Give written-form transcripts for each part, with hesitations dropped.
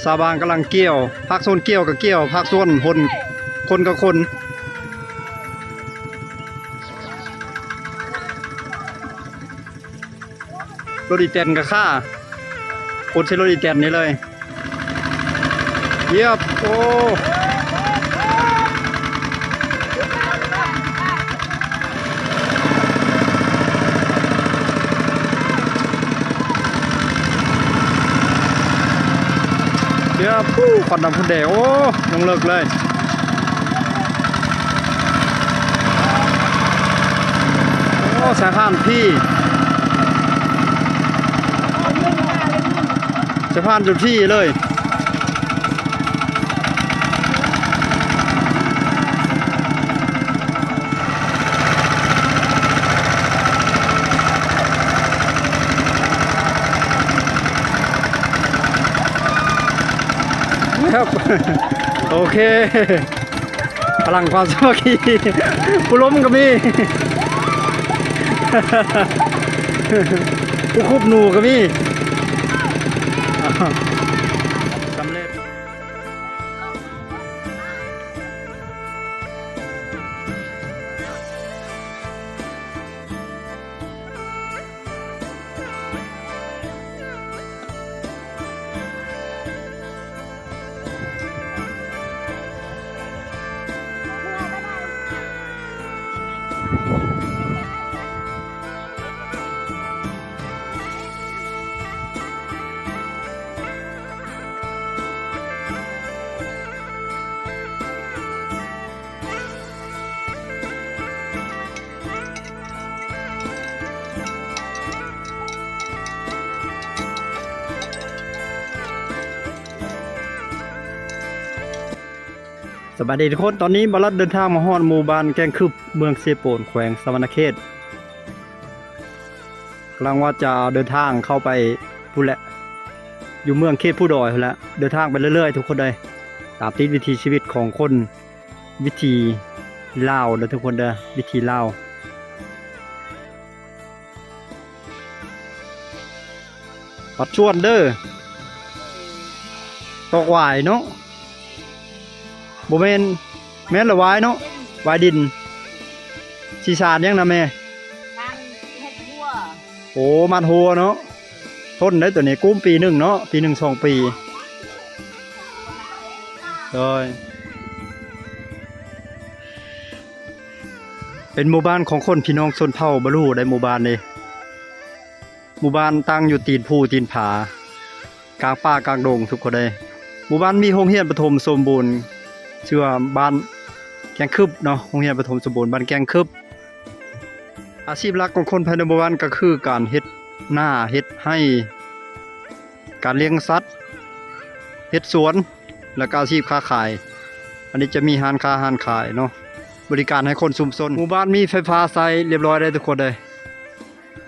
ชาวบ้านกำลังเกี่ยวภาคโซนเกี่ยวกับเกี่ยวภาคโซนคนกับคนรถอีแตนกับข้าคนใช้รถอีแตนนี่เลยเยียบโอ้เยียบควันดำควันแดงโอ้ยังเลิกเลยโอ้สายผ่านพี่สายผ่านจุดที่เลยครับโอเคพลังความสามัคคีผู้ล้มก็มีผู้คุบหนูก็มีสำเร็จสวัสดีทุกคนตอนนี้บรัดเดินทางมาฮอดหมู่บ้านแกงคึบเมืองเซโปนแขวงสะวรรณเขตกำลังว่าจะเดินทางเข้าไปพูดแหละอยู่เมืองเขตผู้ดอยแล้วเดินทางไปเรื่อยๆทุกคนเลยตามติดวิถีชีวิตของคนวิถีลาวเด้อทุกคนเด้อวิถีลาวปัดชวนเด้อตกหวายเนาะบ่แม่นละวายเนาะวายดินสีสานยังนะแม่โอ้มันหัวเนาะทนได้ตัวนี้กุ้มปีหนึ่งเนาะปีหนึ่ง2 ปีเลยเป็นหมู่บ้านของคนพี่น้องชนเผ่าบลูได้หมู่บ้านนี้หมู่บ้านตั้งอยู่ตีนภูตีนผากลางป่ากลางดงทุกคนเลยหมู่บ้านมีโรงเรียนประถมสมบูรณ์ชื่อว่าบ้านแกงคึบเนาะโรงเรียนประถมสมบูรณ์บ้านแกงคึบอาชีพหลักของคนภายในหมู่บ้านก็คือการเฮ็ดหน้าเฮ็ดให้การเลี้ยงสัตว์เฮ็ดสวนและก็อาชีพค้าขายอันนี้จะมีร้านค้าร้านขายเนาะบริการให้คนชุมชนหมู่บ้านมีไฟฟ้าใช้เรียบร้อยได้ทุกคนเลย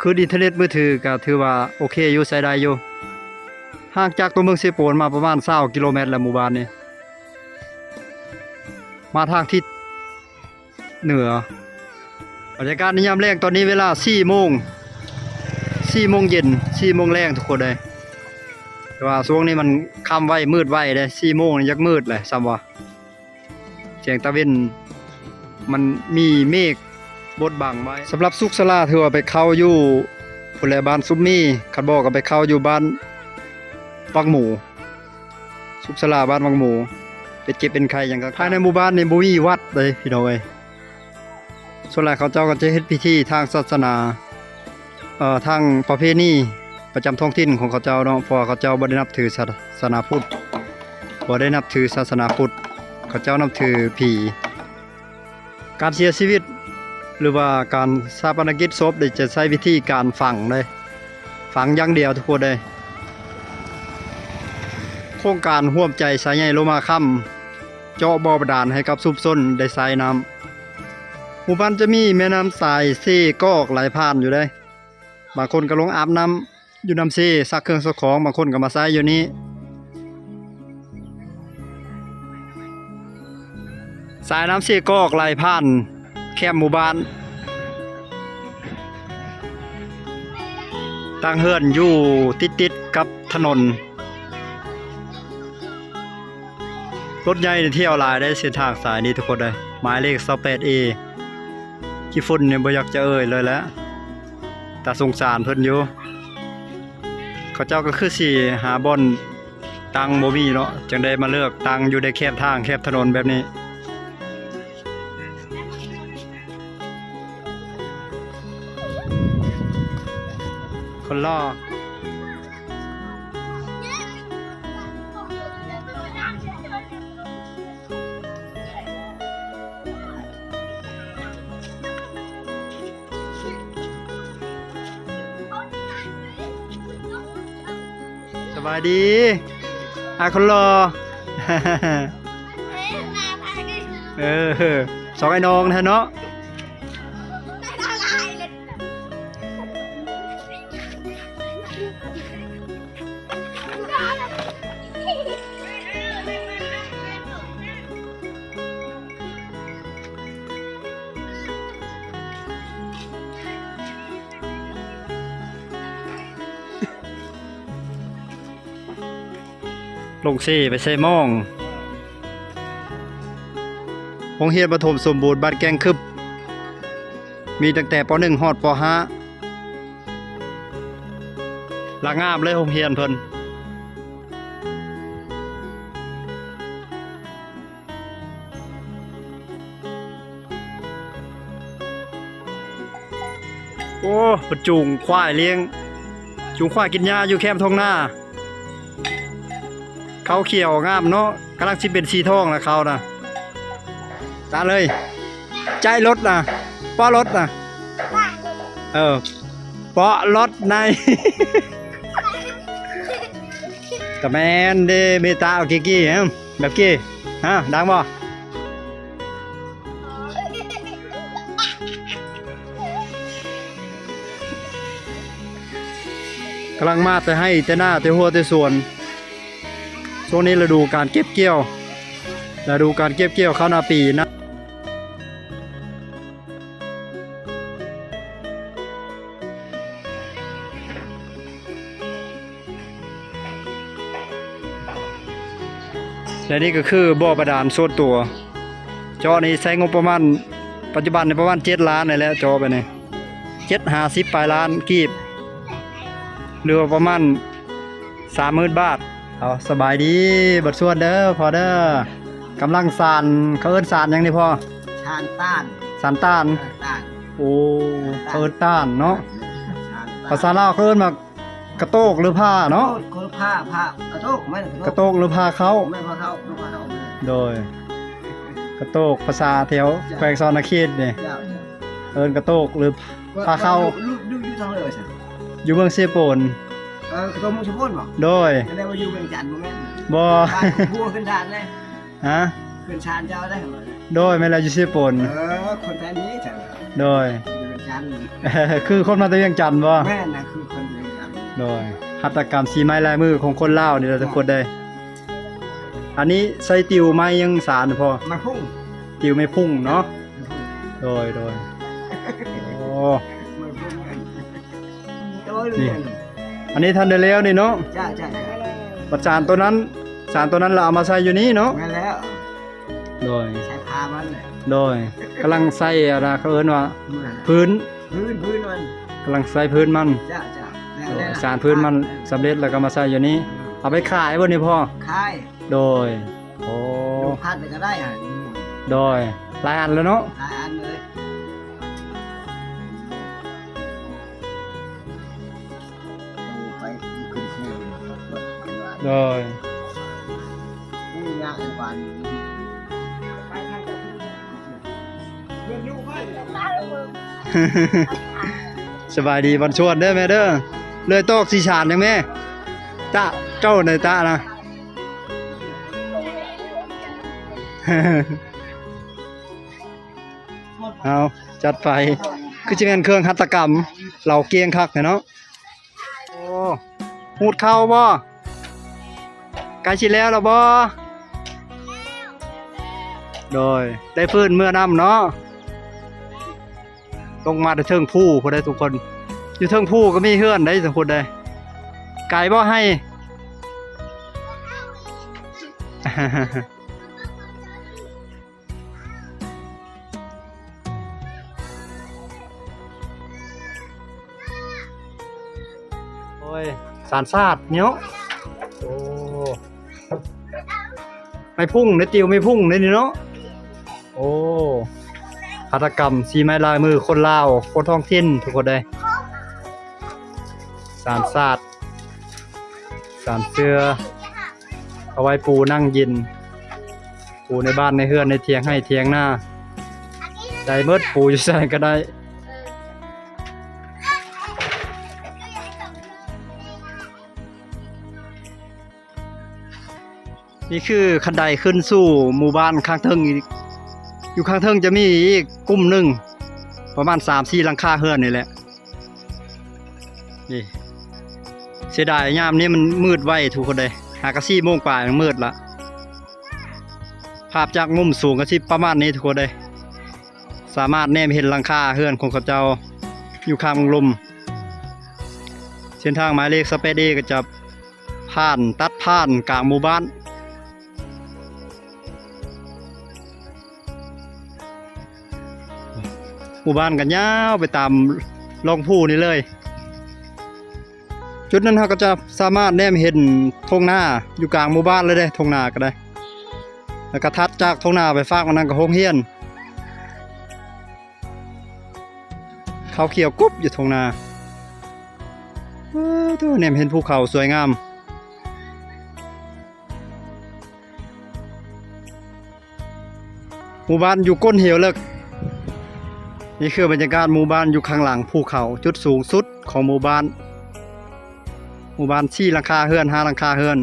คืออินเทอร์เน็ตมือถือก็ถือว่าโอเคอยู่ใช้ได้อยู่ห่างจากตัวเมืองเซโปนมาประมาณ20 กิโลเมตรแล้วหมู่บ้านนี้มาทางทิศเหนือบรรยากาศในยามแรงตอนนี้เวลา4 โมงเย็น4 โมงแรงทุกคนเลยแต่ว่าช่วงนี้มันค่ำไว้มืดไว้เลย4 โมงนี่ยักมืดเลยซ้ำว่าแสงตะเวนมันมีเมฆบดบังไว้สำหรับสุขสลาถือว่าไปเข้าอยู่พุ่นแลบ้านซุมมี่คันบอกก็ไปเข้าอยู่บ้านวังหมูสุขสลาบ้านวังหมูไปเก็บเป็นใครอย่างก็ภายในหมู่บ้านในบ่มีวัดเลยพี่น้องเอ้ยส่วนหลายเขาเจ้าก็จะเฮ็ดพิธีทางศาสนาทางประเพณีประจำท้องถิ่นของเขาเจ้าเนาะเพราะเขาเจ้าบ่ได้นับถือศาสนาพุทธบ่ได้นับถือศาสนาพุทธเขาเจ้านับถือผีการเสียชีวิตหรือว่าการชาปนกิจศพได้จะใช้วิธีการฝังเลยฝังอย่างเดียวทุกคนเลยโครงการร่วมใจสายใหญ่โลมาค่ำเจาะบ่อบาดาลให้กับชุมชนได้ใช้น้ำหมู่บ้านจะมีแม่น้ำสายเซกอกไหลผ่านอยู่ได้บางคนก็ลงอาบน้ำอยู่น้ำเซซักเครื่องซักของบางคนก็มาใช้อยู่นี้สายน้ำเซกอกไหลผ่านแคมป์หมู่บ้านตั้งเฮือนอยู่ติดกับถนน รถใหญ่นี่เที่ยวหลายได้เส้นทางสายนี้ทุกคนเลยหมายเลข 28A ขี้ฝุ่นเนี่ยบ่อยากจะเอ่ยเลยแหละแต่สงสารเพิ่นอยู่เขาเจ้าก็คือสิหาบ่อนตังบ่มีเนาะจังได้มาเลือกตังอยู่ในแคบทางแคบถนนแบบนี้คนล่อสบายดีคนรอ สองไอ้น้องนะเนาะลงซี่ไปใส่ม่องโรงเรียนประถมสมบูรณ์บ้านแกงคึบมีตั้งแต่ป .1 ฮอดป .5 ละงามเลยโรงเรียนเพิ่นโอ้ประจูงควายเลี้ยงจูงควายกินหญ้าอยู่แคมป์ทงหน้าเขาเขียวงามเนาะกำลังสิเป็นสีทองนะเขานะตาเลยใจรถนะป้อรถนะป้อรถใน แต่แมนเดเมตาเอากี้ฮะแบบกี้ฮะดังบ่กำลังมาแต่ให้แต่หน้าแต่หัวแต่ส่วนช่วงนี้ฤดูการเก็บเกี่ยวข้าวนาปีนะและนี่ก็คือบ่อบาดาลส่วนตัวจอนี้ใช้งบประมาณปัจจุบันในประมาณ7 ล้านนี่แหละจอไปนี่750 ปลายล้านกีบหรือประมาณ 30,000 บาทเอาสบายดีบัดส่วนเด้อพอเด้อกำลังสานเขาเอิ้นสานหยังนี่พ่อชานต้านสานต้านโอ้เขาเอิ้นต้านเนาะภาษาลาวเขาเอิ้นว่ากระโตกหรือผ้าเนาะผ้ากระโตกไม่กระโตกหรือผ้าเขาไม่ผ้าเขาโดยกระโตกภาษาแถวแขวงซอนาเขตนี่เอิ้นกระโตกหรือผ้าเขาอยู่ทางเลยอยู่เมืองเซโปนกระโตกเมืองเซโปนบ่โดยแสดงว่าอยู่เมืองจันทน์บ่แม่นบ่บัวขึ้นชานเลยฮะขึ้นชานเจ้าได้เหรอโดยแม่นแล้วอยู่เซโปนคนแท้นี้จ้ะโดยจันทน์คือคนมาจากเวียงจันทน์บ่แม่นน่ะคือคนเวียงจันทน์โดยหัตถกรรมสีไม้ลายมือของคนลาวนี่เราทุกคนได้อันนี้ใส่ติวไม้ยังสารพอมาพุ่งติวไม่พุ่งเนาะโดยโอ้นี่อันนี้ทันได้แล้วนี่เนาะจ้าประจานตัวนั้นสารตัวนั้นเราเอามาใส่อยู่นี่เนาะมาแล้วโดยใช้พามันโดยกำลังใส่อะไรเขาเอิ้นว่าพื้นมันกำลังใส่พื้นมันจ้าสารพื้นมันสำเร็จแล้วก็มาใส่อยู่นี้เอาไปขายบ่นี่พ่อขายโดยโอ้พัดก็ได้โดยหลายอันแล้วเนาะหลายอันเลยไปขึ้นชื่อโดยนี่ยากกว่าสบายดีวันชวนเด้อแม่เด้อเลยตอกสีชานยังแม่ตาเจ้าในตานะเอาจัดไปคือจะเป็นเครื่องหัตถกรรมเหล่าเกียงคักเนาะโอ้หูดเข้าบ่ใกล้ชิแล้วหรอบ่โดยได้ฟื้นเมื่อน้ำเนาะลงมาได้เทิงผู้พอได้ทุกคนอยู่เทิงผู้ก็มีเฮือนได้ทุกคนได้ไก่บ่ให้ ยสารสาดเนาะโอ้ไม่พุ่งในติวไม่พุ่งในนี่เนาะโอ้หัตถกรรมสีไม้ลายมือคนลาวคนท้องถิ่นทุกคนเลยสารสาดสารเสื้อเอาไว้ปูนั่งยินปูในบ้านในเฮือนในเถียงให้เถียงหน้าได้เมิดปูอยู่ใส่ก็ได้นี่คือคันไดขึ้นสู่หมู่บ้านข้างเทิงอีกอยู่ข้างเทิงจะมีอีกกลุ่มหนึ่งประมาณ 3-4 หลังคาเฮือนนี่แหละนี่เสียดายยามนี้มันมืดไวทุกคนเลยหากะ4 โมงป่ายมันมืดละภาพจากมุมสูงก็สิประมาณนี้ทุกคนเลยสามารถแนมเห็นหลังคาเฮือนของเขาเจ้าอยู่ข้างลมเส้นทางหมายเลขสเปซเอก็จะผ่านตัดผ่านกลางหมู่บ้านหมู่บ้านกันยาวไปตามลองผู้นี่เลยจุดนั้นเราก็จะสามารถแนมเห็นทุ่งนาอยู่กลางหมู่บ้านเลยได้ทุ่งนาก็ได้แล้วก็ทัดจากทุ่งนาไปฟากมันนั่นก็โรงเรียนเขาเขียวกุ๊บอยู่ทุ่งนาตัวแนมเห็นภูเขาสวยงามหมู่บ้านอยู่ก้นเหวเลิกนี่คือบรรยากาศหมู่บ้านอยู่ข้างหลังภูเขาจุดสูงสุดของหมู่บ้าน4 หลังคาเฮือน5 หลังคาเฮือน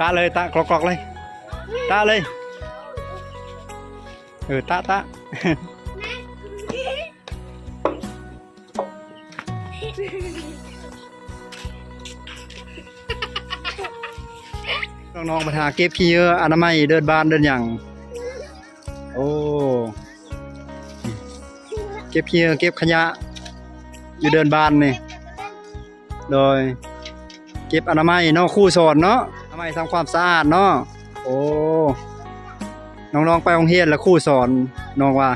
ตาเลยตากรอกๆเลยตาเลยตาน้องๆมาหาเก็บขี้อนามัยเดินบ้านเดินอย่างโอ้เก็บขี้เก็บขยะอยู่เดินบ้านนี่โดยเก็บอนามัยเนาะครูสอนเนาะอนามัยทำความสะอาดเนาะโอ้น้องๆไปโรงเรียนแล้วครูสอนน้องว่า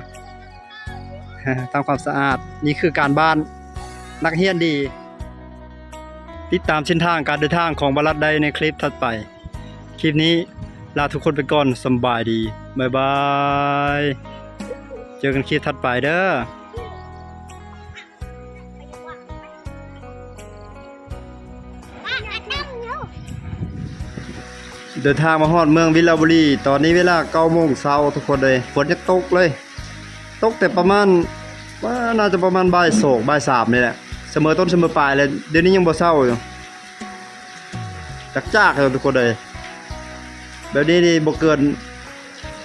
ทำความสะอาดนี่คือการบ้านนักเรียนดีติดตามเส้นทางการเดินทางของบรัดได้ในคลิปถัดไปคลิปนี้ลาทุกคนไปก่อนสบายดีบ๊ายบายเจอกันคลิปถัดไปเด้อเดินทางมาฮอดเมืองวิลาบุรีตอนนี้เวลา 9 โมงเช้าทุกคนเลยฝนจะตกเลยตกแต่ประมาณว่าน่าจะประมาณบ่าย 2 บ่าย 3นี่แหละเสมอต้นเสมอปลายเลยเดี๋ยวนี้ยังบ่เช้าอยู่จักๆเลยทุกคนเลยแบบนี้นี่บ่เกิน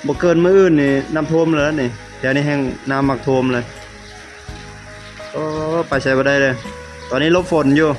มื้ออื่นนี่น้ำท่วมแล้วนี่แถวนี้แห้งน้ำมักท่วมเลยไปใช้บ่ได้เลยตอนนี้หลบฝนอยู่